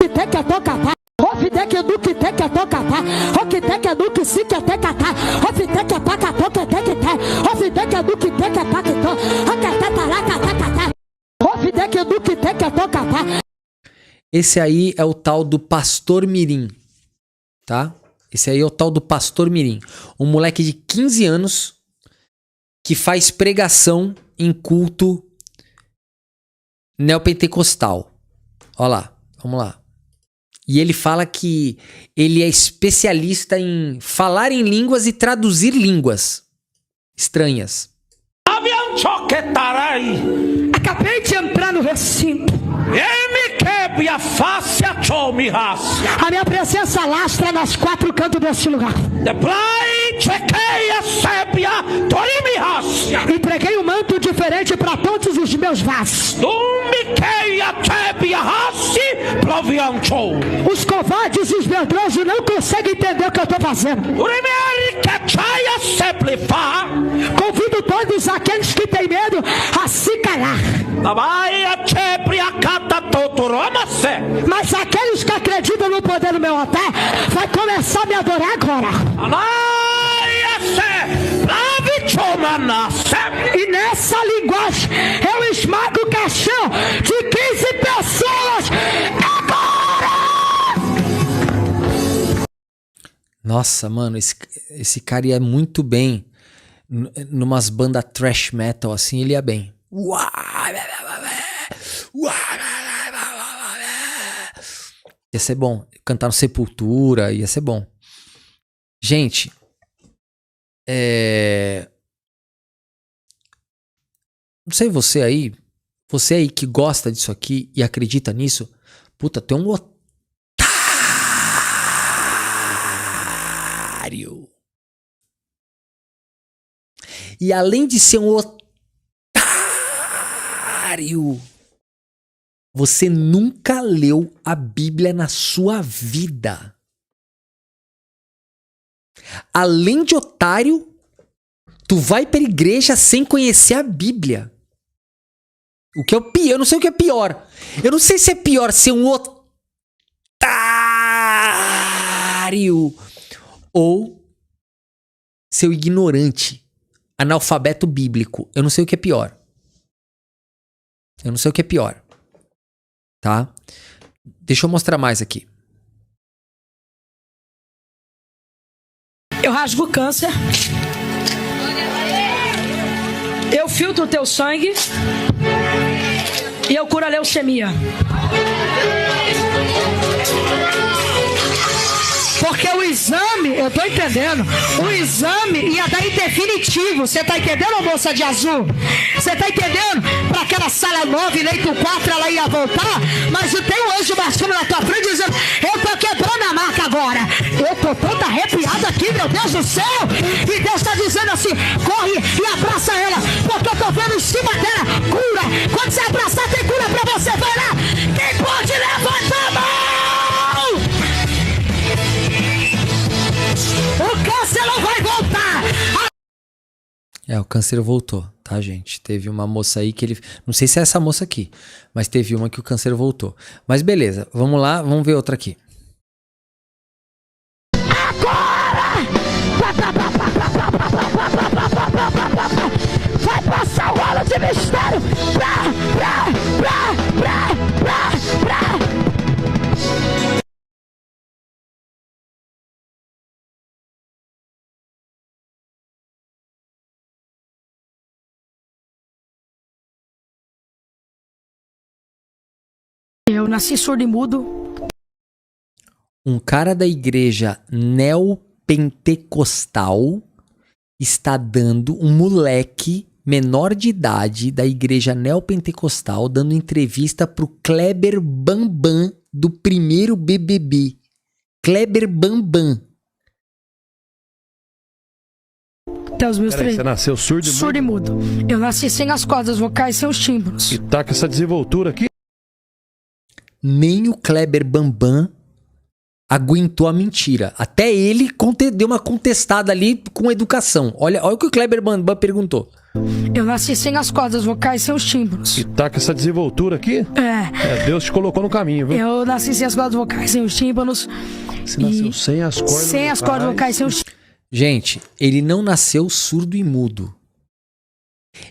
que tem que tocar. Ofidec do que tem que tocar. Ofidec do que se que tem que tá. Ofidec é paca toca tem que ter. Ofidec do que tem que paca to. Ofidec do que tem que tocar. Esse aí é o tal do Pastor Mirim, tá? Esse aí é o tal do Pastor Mirim. Um moleque de 15 anos que faz pregação em culto neopentecostal. Olha lá, vamos lá. E ele fala que ele é especialista em falar em línguas e traduzir línguas estranhas. Acabei de entrar no recinto. A minha presença lastra nas quatro cantos desse lugar. Entreguei um manto diferente para todos os meus vasos. Os covardes e os medrosos não conseguem entender o que eu estou fazendo. Convido todos aqueles que têm medo a se calar. Mas aqueles que acreditam no poder do meu altar vai começar a me adorar agora. E nessa linguagem eu esmago o caixão de 15 pessoas agora. Nossa, mano, esse cara ia muito bem numas bandas thrash metal assim, ele ia bem. Ia ser bom. Cantar no Sepultura, ia ser bom. Gente, não sei você aí que gosta disso aqui e acredita nisso, puta, tem um otário. E além de ser um otário, você nunca leu a Bíblia na sua vida. Além de otário, tu vai pra igreja sem conhecer a Bíblia. O que é o pior? Eu não sei o que é pior. Eu não sei se é pior ser um otário ou ser um ignorante, analfabeto bíblico. Eu não sei o que é pior. Eu não sei o que é pior. Tá? Deixa eu mostrar mais aqui. Eu rasgo o câncer. Eu filtro o teu sangue. E eu curo a leucemia. Porque o exame, eu tô entendendo, o exame ia dar em definitivo. Você tá entendendo, moça de azul? Você tá entendendo? Pra aquela sala 9, leito 4, ela ia voltar. Mas tem um anjo baixando na tua frente dizendo: eu tô quebrando a marca agora. Eu tô toda arrepiada aqui, meu Deus do céu. E Deus tá dizendo assim: corre e abraça ela, porque eu tô vendo em cima dela cura. Quando você abraçar, tem cura pra você. Vai lá. Quem pode levantar a mão? O câncer não vai voltar. O câncer voltou, tá, gente? Teve uma moça aí que ele... Não sei se é essa moça aqui, mas teve uma que o câncer voltou. Mas beleza, vamos lá, vamos ver outra aqui. Agora! Vai passar o rolo de mistério. Eu nasci surdo e mudo. Um cara da igreja neopentecostal está dando, um moleque menor de idade da igreja neopentecostal, dando entrevista pro Kleber Bambam do primeiro BBB. Kleber Bambam. Até os meus Você nasceu surdo e mudo? Surdo e mudo. Eu nasci sem as cordas vocais, sem os tímpanos. E tá com essa desenvoltura aqui? Nem o Kleber Bambam aguentou a mentira. Até ele deu uma contestada ali com educação. Olha o que o Kleber Bambam perguntou. Eu nasci sem as cordas vocais, sem os tímpanos. E tá com essa desenvoltura aqui? Deus te colocou no caminho, viu? Eu nasci sem as cordas vocais, sem os tímpanos. Você nasceu sem as cordas vocais. Sem as cordas vocais, sem os tímpanos. Gente, ele não nasceu surdo e mudo.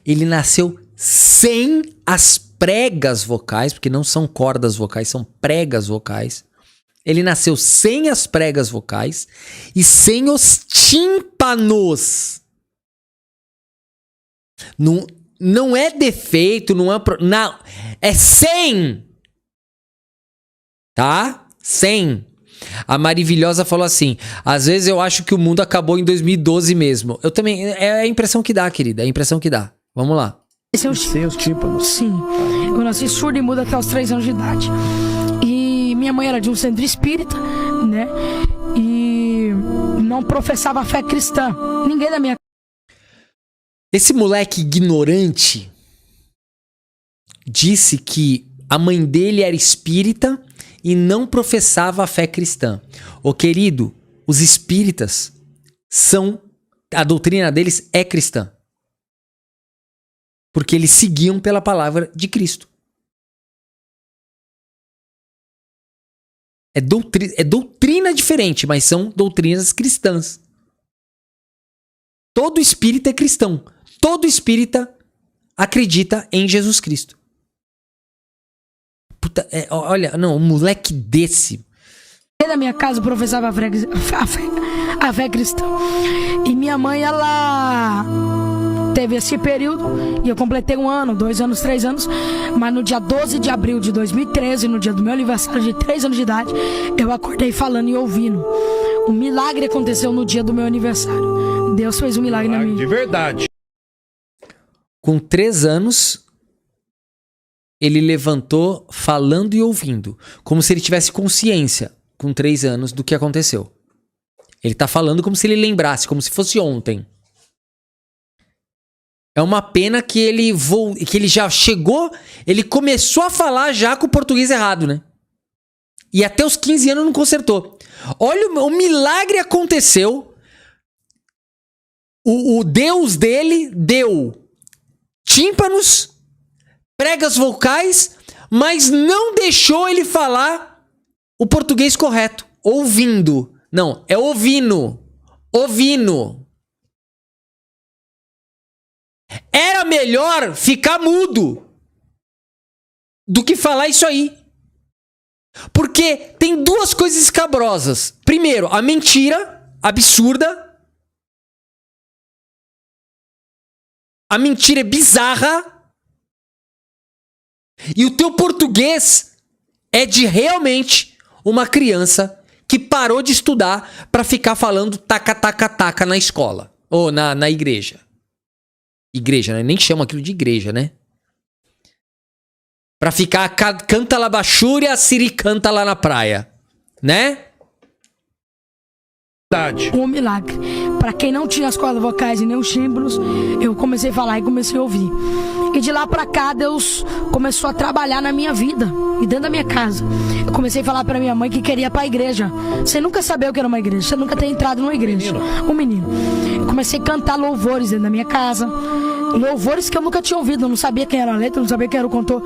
Ele nasceu sem as pregas vocais, porque não são cordas vocais, são pregas vocais. Ele nasceu sem as pregas vocais e sem os tímpanos. Não é defeito, não, é sem. Tá? Sem. A Maravilhosa falou assim: às vezes eu acho que o mundo acabou em 2012 mesmo. Eu também, é a impressão que dá, querida, é a impressão que dá. Vamos lá. Sem os tímpanos. Sim. Eu nasci surdo e mudo até os 3 anos de idade. E minha mãe era de um centro espírita, né? E não professava a fé cristã. Ninguém da minha... Esse moleque ignorante disse que a mãe dele era espírita e não professava a fé cristã. Ô querido, os espíritas a doutrina deles é cristã. Porque eles seguiam pela palavra de Cristo. É doutrina diferente, mas são doutrinas cristãs. Todo espírita é cristão. Todo espírita acredita em Jesus Cristo. Puta, olha, não, um moleque desse. Da minha casa professava a fé cristã. E minha mãe, ela teve esse período e eu completei 1 ano, 2 anos, 3 anos. Mas no dia 12 de abril de 2013, no dia do meu aniversário de 3 anos de idade, eu acordei falando e ouvindo. Um milagre aconteceu no dia do meu aniversário. Deus fez um milagre na minha vida. De verdade. Com 3 anos, ele levantou falando e ouvindo, como se ele tivesse consciência, com 3 anos, do que aconteceu. Ele tá falando como se ele lembrasse, como se fosse ontem. É uma pena que ele já chegou, ele começou a falar já com o português errado, né? E até os 15 anos não consertou. Olha, o milagre aconteceu. O Deus dele deu tímpanos, pregas vocais, mas não deixou ele falar o português correto. Ouvindo. Não, é ouvindo. Ouvindo. Era melhor ficar mudo do que falar isso aí. Porque tem 2 coisas escabrosas. Primeiro, a mentira absurda. A mentira é bizarra. E o teu português é de realmente uma criança que parou de estudar para ficar falando taca, taca, taca na escola. Ou na igreja. Igreja, né? Nem chama aquilo de igreja, né? Pra ficar canta lá baixúria, Siri canta lá na praia. Né? Um milagre. Pra quem não tinha as cordas vocais e nem os tímpanos, eu comecei a falar e comecei a ouvir. E de lá pra cá, Deus começou a trabalhar na minha vida e dentro da minha casa. Eu comecei a falar pra minha mãe que queria ir pra igreja. Você nunca sabia o que era uma igreja, você nunca tem entrado numa igreja. Um menino. Eu comecei a cantar louvores dentro da minha casa. Louvores que eu nunca tinha ouvido, eu não sabia quem era a letra, não sabia quem era o cantor.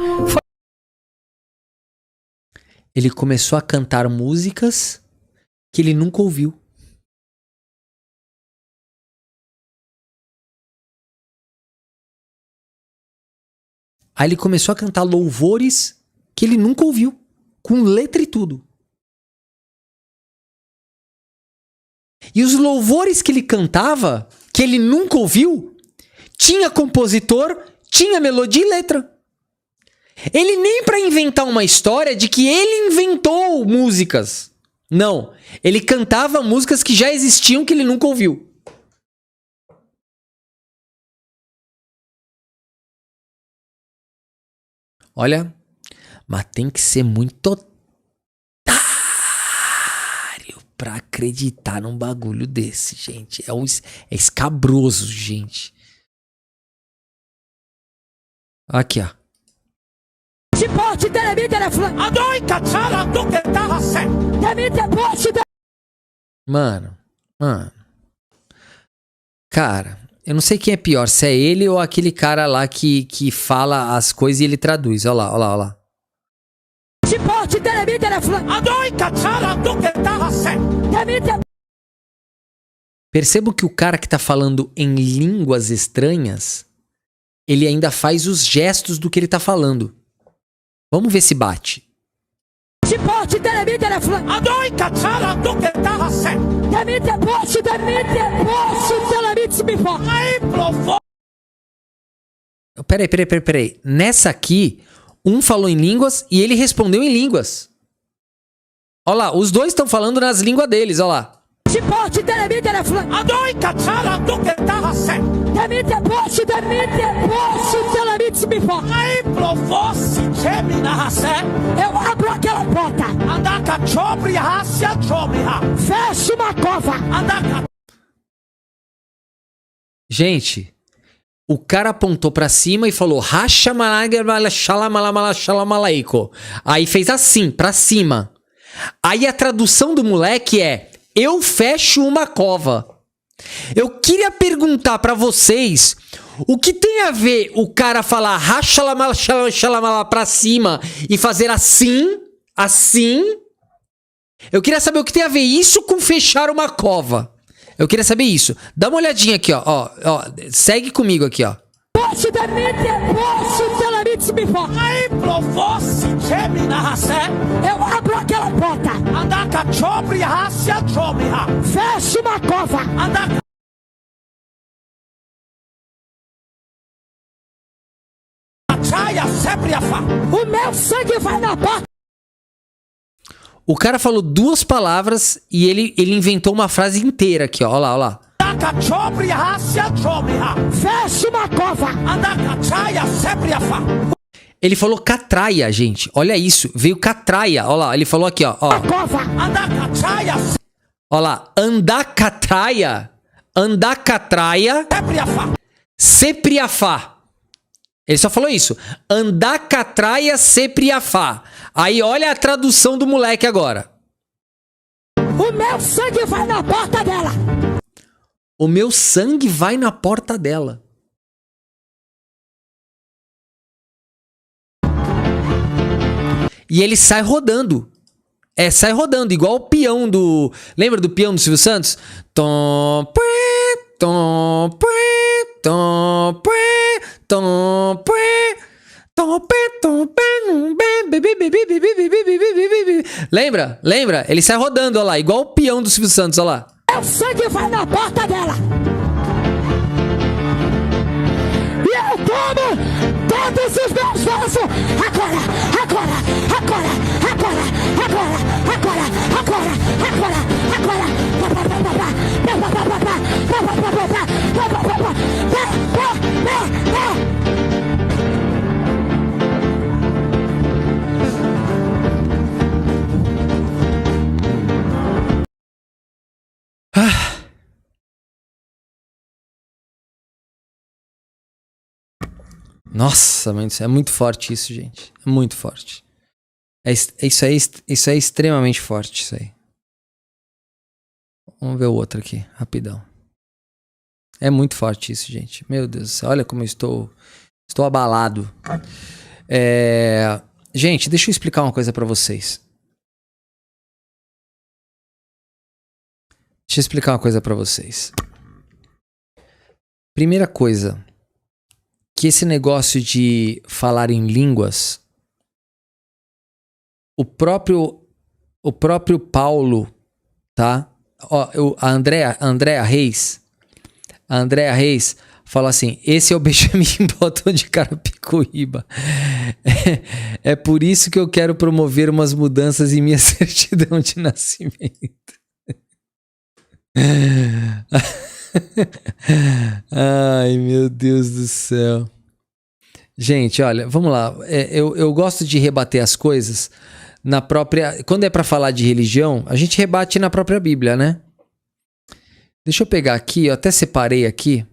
Ele começou a cantar músicas que ele nunca ouviu. Aí ele começou a cantar louvores que ele nunca ouviu, com letra e tudo. E os louvores que ele cantava, que ele nunca ouviu, tinha compositor, tinha melodia e letra. Ele nem para inventar uma história de que ele inventou músicas. Não, ele cantava músicas que já existiam que ele nunca ouviu. Olha, mas tem que ser muito otário pra acreditar num bagulho desse, gente. É escabroso, gente. Aqui, ó. Porte, telefone. Mano. Cara, eu não sei quem é pior, se é ele ou aquele cara lá que fala as coisas e ele traduz. Olha lá. Percebo que o cara que tá falando em línguas estranhas, ele ainda faz os gestos do que ele tá falando. Vamos ver se bate. Peraí. Nessa aqui, um falou em línguas e ele respondeu em línguas. Olha lá, os dois estão falando nas línguas deles, olha lá. Eu abro aquela porta. Fecha uma cova. Gente, o cara apontou pra cima e falou aí fez assim, pra cima. Aí a tradução do moleque é: eu fecho uma cova. Eu queria perguntar pra vocês o que tem a ver o cara falar pra cima e fazer assim. Eu queria saber o que tem a ver isso com fechar uma cova. Eu queria saber isso. Dá uma olhadinha aqui, ó. Segue comigo aqui, ó. Eu abro aquela porta. Fecha uma cova. O meu sangue vai na porta. O cara falou duas palavras e ele inventou uma frase inteira aqui, ó. Olha lá. Fecha uma cova. Ele falou catraia, gente. Olha isso. Veio catraia. Olha lá. Ele falou aqui, ó. Olha lá. Andacatraia. Sepriafá. Ele só falou isso. Andacatraia sepriafá. Aí olha a tradução do moleque agora. O meu sangue vai na porta dela. O meu sangue vai na porta dela. E ele sai rodando. Sai rodando, igual o peão do... Lembra do peão do Silvio Santos? Tom, pé, tom, pé, tom, pé, tom, pé, tom, pé, tom, pé, lembra? Ele sai rodando, olha lá, igual o peão do Silvio Santos, olha lá. O sangue vai na porta dela. E eu tomo todos os meus vasos. Agora. Nossa, mano, é muito forte isso, gente. É muito forte. Isso é extremamente forte, isso aí. Vamos ver o outro aqui, rapidão. É muito forte isso, gente. Meu Deus do céu, olha como eu estou abalado. Gente, deixa eu explicar uma coisa pra vocês. Primeira coisa, que esse negócio de falar em línguas, o próprio Paulo, tá? Ó, a Andréa Reis falou assim: esse é o Benjamin Button de Carapicuíba. É por isso que eu quero promover umas mudanças em minha certidão de nascimento. Ai, meu Deus do céu. Gente, olha, vamos lá. Eu gosto de rebater as coisas na própria... Quando é pra falar de religião, a gente rebate na própria Bíblia, né? Deixa eu pegar aqui, eu até separei aqui.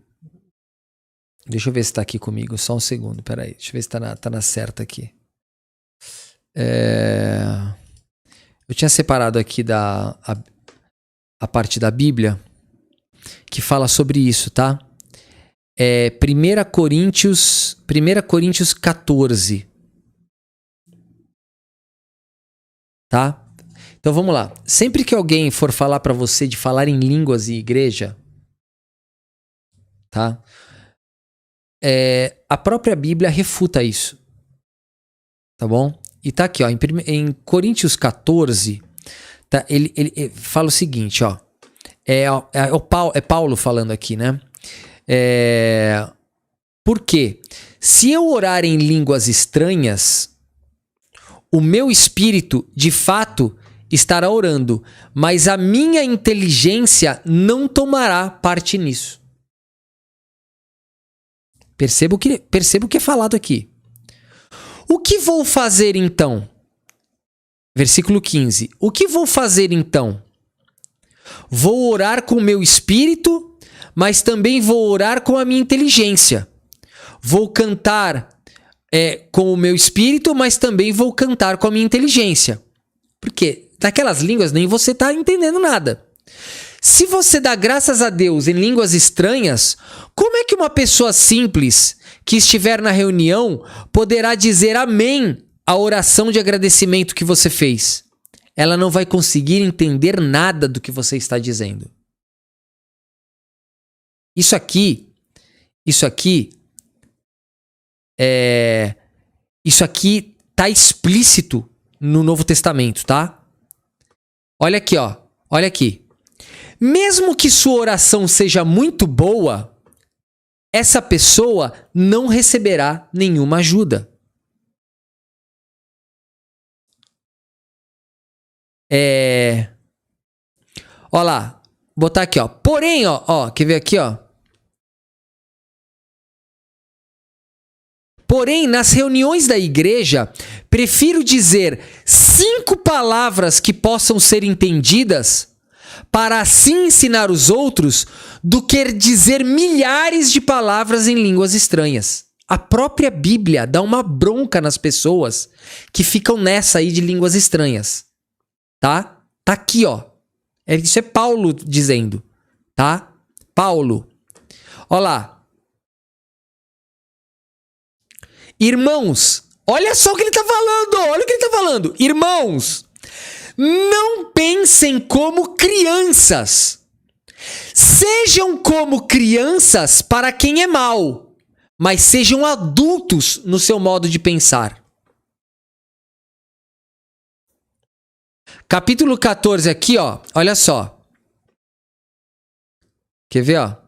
Deixa eu ver se tá aqui comigo, só um segundo, peraí. Deixa eu ver se tá na certa aqui. Eu tinha separado aqui a parte da Bíblia que fala sobre isso, tá? 1 Coríntios 14. Tá? Então vamos lá. Sempre que alguém for falar pra você de falar em línguas e igreja, tá? A própria Bíblia refuta isso. Tá bom? E tá aqui, ó, em Coríntios 14, tá, ele fala o seguinte, ó. É Paulo falando aqui, né? Por quê? Se eu orar em línguas estranhas, o meu espírito, de fato, estará orando, mas a minha inteligência não tomará parte nisso. Perceba o que é falado aqui. O que vou fazer então? Versículo 15. O que vou fazer então? Vou orar com o meu espírito, mas também vou orar com a minha inteligência. Vou cantar com o meu espírito, mas também vou cantar com a minha inteligência. Porque daquelas línguas nem você está entendendo nada. Se você dá graças a Deus em línguas estranhas, como é que uma pessoa simples que estiver na reunião poderá dizer amém à oração de agradecimento que você fez? Ela não vai conseguir entender nada do que você está dizendo. Isso aqui tá explícito no Novo Testamento, tá? Olha aqui, ó. Olha aqui. Mesmo que sua oração seja muito boa, essa pessoa não receberá nenhuma ajuda. Ó lá, botar aqui, ó. Porém, ó, quer ver aqui, ó? Porém, nas reuniões da igreja, prefiro dizer 5 palavras que possam ser entendidas para assim ensinar os outros do que dizer milhares de palavras em línguas estranhas. A própria Bíblia dá uma bronca nas pessoas que ficam nessa aí de línguas estranhas. Tá? Tá aqui, ó. Isso é Paulo dizendo. Tá? Paulo. Ó lá. Irmãos, olha só o que ele tá falando. Olha o que ele tá falando. Irmãos, não pensem como crianças. Sejam como crianças para quem é mau, mas sejam adultos no seu modo de pensar. Capítulo 14 aqui, ó. Olha só. Quer ver, ó?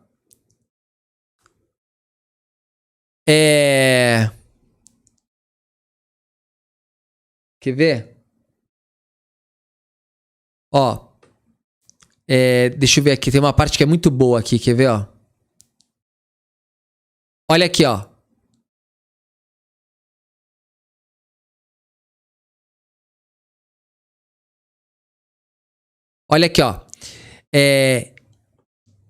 Quer ver? Ó. Deixa eu ver aqui. Tem uma parte que é muito boa aqui. Quer ver, ó? Olha aqui, ó. Olha aqui, ó.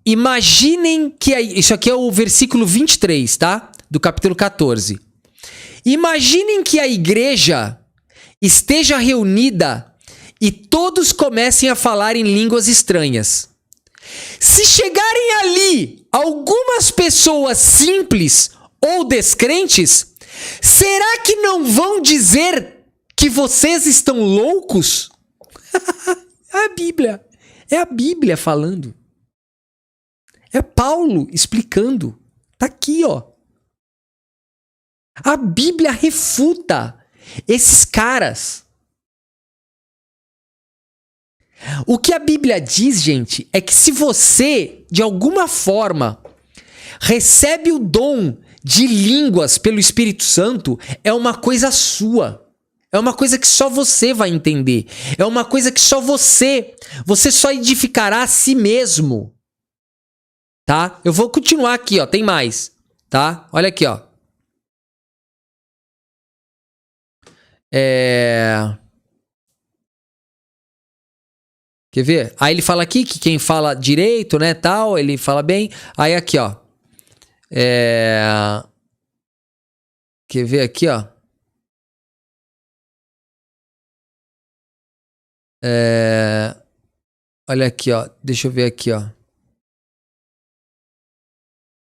Imaginem que... Isso aqui é o versículo 23, tá? Do capítulo 14. Imaginem que a igreja esteja reunida e todos comecem a falar em línguas estranhas. Se chegarem ali algumas pessoas simples ou descrentes, será que não vão dizer que vocês estão loucos? É a Bíblia falando. É Paulo explicando. Tá aqui, ó. A Bíblia refuta esses caras. O que a Bíblia diz, gente, é que se você, de alguma forma, recebe o dom de línguas pelo Espírito Santo, é uma coisa sua. É uma coisa que só você vai entender. É uma coisa que só você só edificará a si mesmo. Tá? Eu vou continuar aqui, ó. Tem mais. Tá? Olha aqui, ó. Quer ver? Aí ele fala aqui que quem fala direito, né, tal, ele fala bem. Aí aqui, ó. Quer ver aqui, ó? Olha aqui, ó. Deixa eu ver aqui, ó.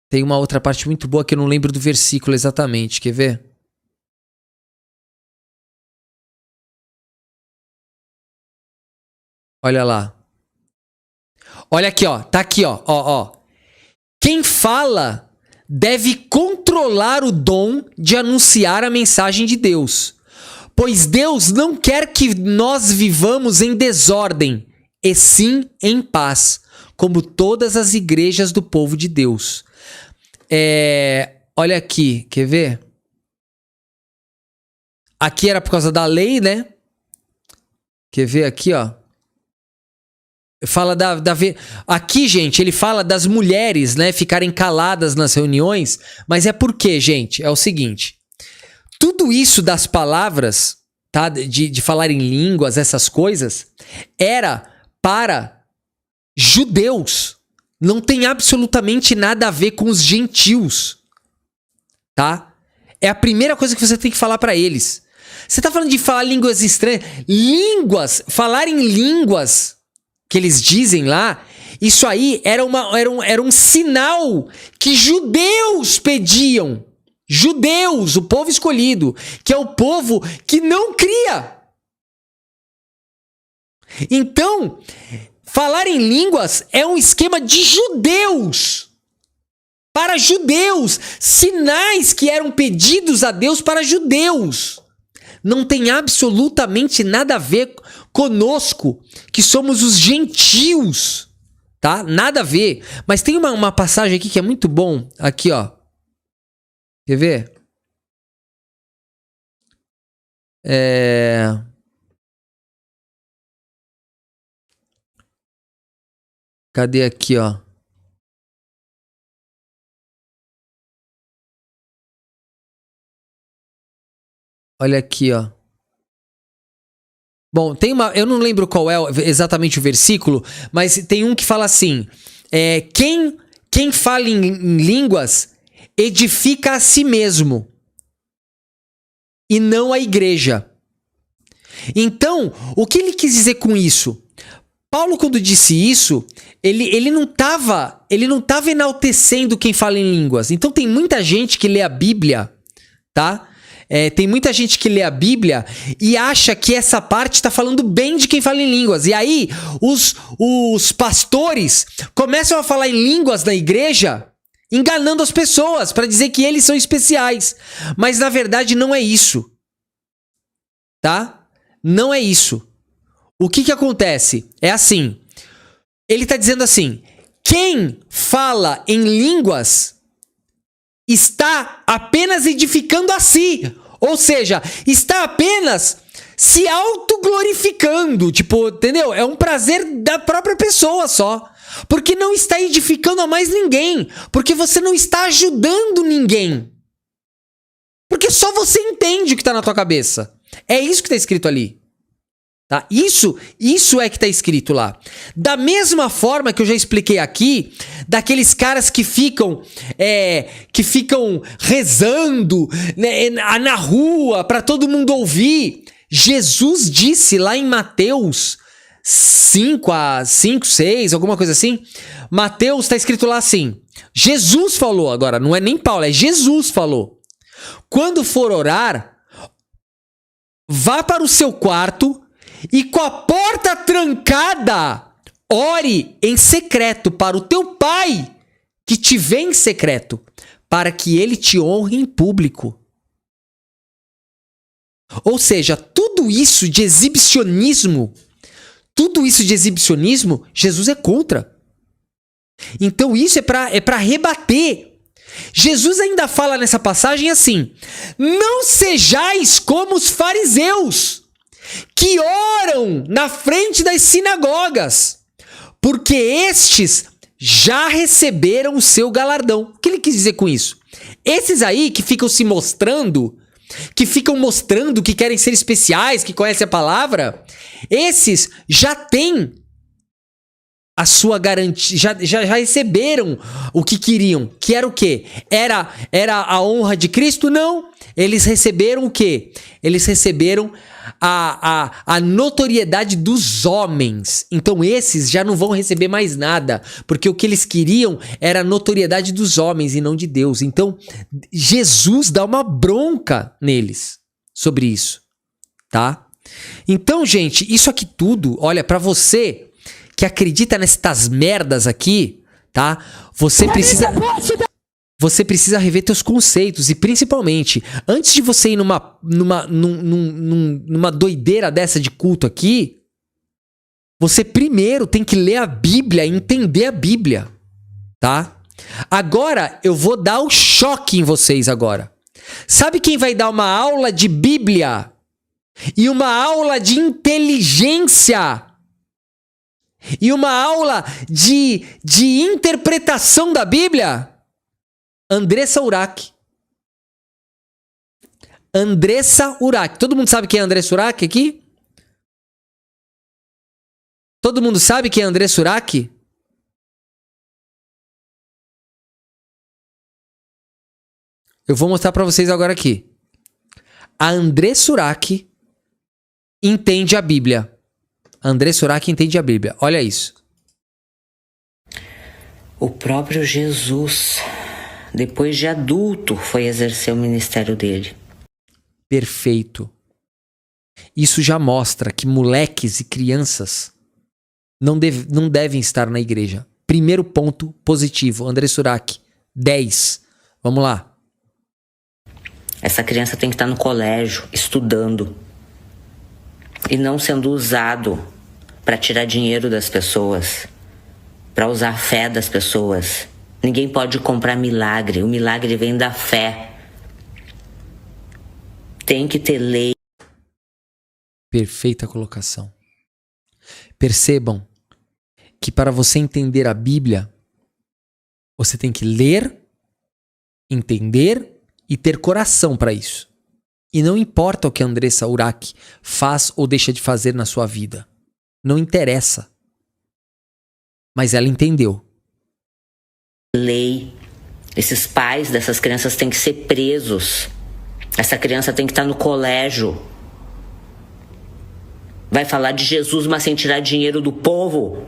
Tem uma outra parte muito boa que eu não lembro do versículo exatamente. Quer ver? Olha lá. Olha aqui, ó. Tá aqui, ó. Ó. Quem fala deve controlar o dom de anunciar a mensagem de Deus, pois Deus não quer que nós vivamos em desordem, e sim em paz, como todas as igrejas do povo de Deus. Olha aqui, quer ver? Aqui era por causa da lei, né? Quer ver aqui, ó? Fala aqui, gente, ele fala das mulheres, né, ficarem caladas nas reuniões, mas é porque, gente, é o seguinte, tudo isso das palavras, tá, de falar em línguas, essas coisas, era para judeus, não tem absolutamente nada a ver com os gentios, tá? É a primeira coisa que você tem que falar para eles. Você tá falando de falar línguas estranhas, falar em línguas que eles dizem lá, isso aí era um sinal que judeus pediam. Judeus, o povo escolhido, que é o povo que não cria. Então, falar em línguas é um esquema de judeus. Para judeus. Sinais que eram pedidos a Deus para judeus. Não tem absolutamente nada a ver conosco, que somos os gentios, tá? Nada a ver. Mas tem uma passagem aqui que é muito bom. Aqui, ó. Quer ver? Cadê aqui, ó? Olha aqui, ó. Bom, tem eu não lembro qual é exatamente o versículo, mas tem um que fala assim, quem fala em línguas edifica a si mesmo e não a igreja. Então, o que ele quis dizer com isso? Paulo, quando disse isso, ele não estava enaltecendo quem fala em línguas. Então tem muita gente que lê a Bíblia, tá? Tem muita gente que lê a Bíblia e acha que essa parte está falando bem de quem fala em línguas. E aí, os pastores começam a falar em línguas na igreja, enganando as pessoas para dizer que eles são especiais. Mas, na verdade, não é isso. Tá? Não é isso. O que acontece? É assim. Ele está dizendo assim, quem fala em línguas está apenas edificando a si. Ou seja, está apenas se autoglorificando. Tipo, entendeu? É um prazer da própria pessoa só. Porque não está edificando a mais ninguém. Porque você não está ajudando ninguém. Porque só você entende o que está na tua cabeça. É isso que está escrito ali. Tá? Isso é que está escrito lá. Da mesma forma que eu já expliquei aqui, daqueles caras que ficam rezando, né, na rua para todo mundo ouvir. Jesus disse lá em Mateus 5, 6, alguma coisa assim. Mateus está escrito lá assim. Jesus falou agora, não é nem Paulo, é Jesus falou. Quando for orar, vá para o seu quarto e com a porta trancada, ore em secreto para o teu pai que te vê em secreto, para que ele te honre em público. Ou seja, tudo isso de exibicionismo, Jesus é contra. Então isso é para rebater. Jesus ainda fala nessa passagem assim, não sejais como os fariseus, que oram na frente das sinagogas, porque estes já receberam o seu galardão. O que ele quis dizer com isso? Esses aí que ficam se mostrando, que querem ser especiais, que conhecem a palavra, esses já têm a sua garantia, já receberam o que queriam, que era o quê? Era a honra de Cristo? Não, eles receberam o quê? Eles receberam a notoriedade dos homens. Então esses já não vão receber mais nada, porque o que eles queriam era a notoriedade dos homens e não de Deus. Então Jesus dá uma bronca neles sobre isso, tá? Então, gente, isso aqui tudo, olha, pra você que acredita nestas merdas aqui, tá? Você precisa rever teus conceitos e principalmente, antes de você ir numa doideira dessa de culto aqui, você primeiro tem que ler a Bíblia e entender a Bíblia, tá? Agora, eu vou dar um choque em vocês agora. Sabe quem vai dar uma aula de Bíblia e uma aula de inteligência e uma aula de interpretação da Bíblia? Andressa Urach. Andressa Urach. Todo mundo sabe quem é Andressa Urach aqui? Todo mundo sabe quem é Andressa Urach? Eu vou mostrar pra vocês agora aqui. A Andressa Urach entende a Bíblia. A Andressa Urach entende a Bíblia. Olha isso. O próprio Jesus, depois de adulto, foi exercer o ministério dele. Perfeito. Isso já mostra que moleques e crianças não devem estar na igreja. Primeiro ponto positivo. Andressa Urach, 10. Vamos lá. Essa criança tem que estar no colégio, estudando. E não sendo usado para tirar dinheiro das pessoas, para usar a fé das pessoas. Ninguém pode comprar milagre. O milagre vem da fé. Tem que ter lei. Perfeita colocação. Percebam que para você entender a Bíblia, você tem que ler, entender e ter coração para isso. E não importa o que a Andressa Urach faz ou deixa de fazer na sua vida. Não interessa. Mas ela entendeu. Lei. Esses pais dessas crianças têm que ser presos. Essa criança tem que estar no colégio. Vai falar de Jesus, mas sem tirar dinheiro do povo.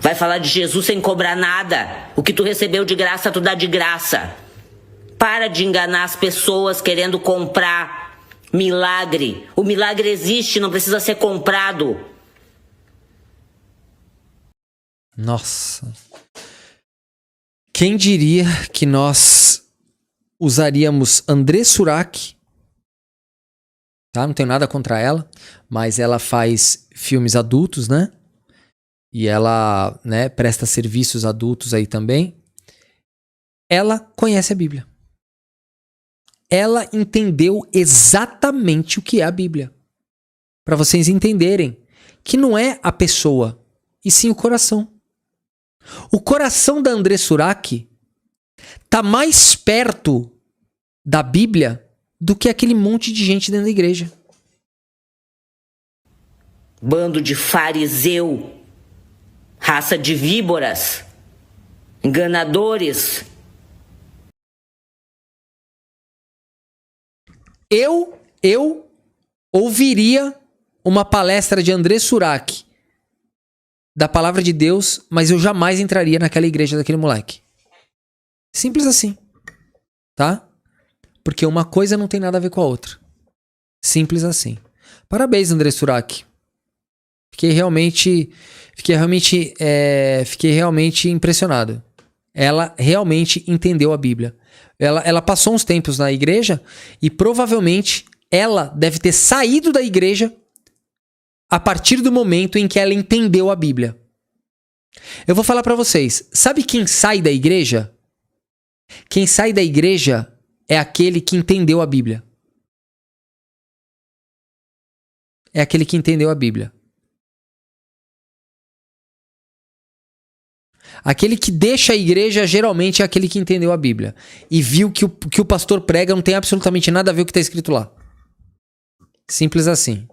Vai falar de Jesus sem cobrar nada. O que tu recebeu de graça, tu dá de graça. Para de enganar as pessoas querendo comprar milagre. O milagre existe, não precisa ser comprado. Nossa. Quem diria que nós usaríamos Andressa Urach, tá? Não tenho nada contra ela, mas ela faz filmes adultos, né? E ela, né, presta serviços adultos aí também. Ela conhece a Bíblia. Ela entendeu exatamente o que é a Bíblia. Para vocês entenderem que não é a pessoa, e sim o coração. O coração da Andressa Urach tá mais perto da Bíblia do que aquele monte de gente dentro da igreja. Bando de fariseu, raça de víboras, enganadores. Eu ouviria uma palestra de Andressa Urach da palavra de Deus, mas eu jamais entraria naquela igreja daquele moleque. Simples assim, tá? Porque uma coisa não tem nada a ver com a outra. Simples assim. Parabéns, Andressa Urach. Fiquei realmente impressionado. Ela realmente entendeu a Bíblia. Ela passou uns tempos na igreja e provavelmente ela deve ter saído da igreja a partir do momento em que ela entendeu a Bíblia. Eu vou falar pra vocês. Sabe quem sai da igreja? Quem sai da igreja é aquele que entendeu a Bíblia. É aquele que entendeu a Bíblia. Aquele que deixa a igreja geralmente é aquele que entendeu a Bíblia e viu que o pastor prega não tem absolutamente nada a ver com o que está escrito lá. Simples assim.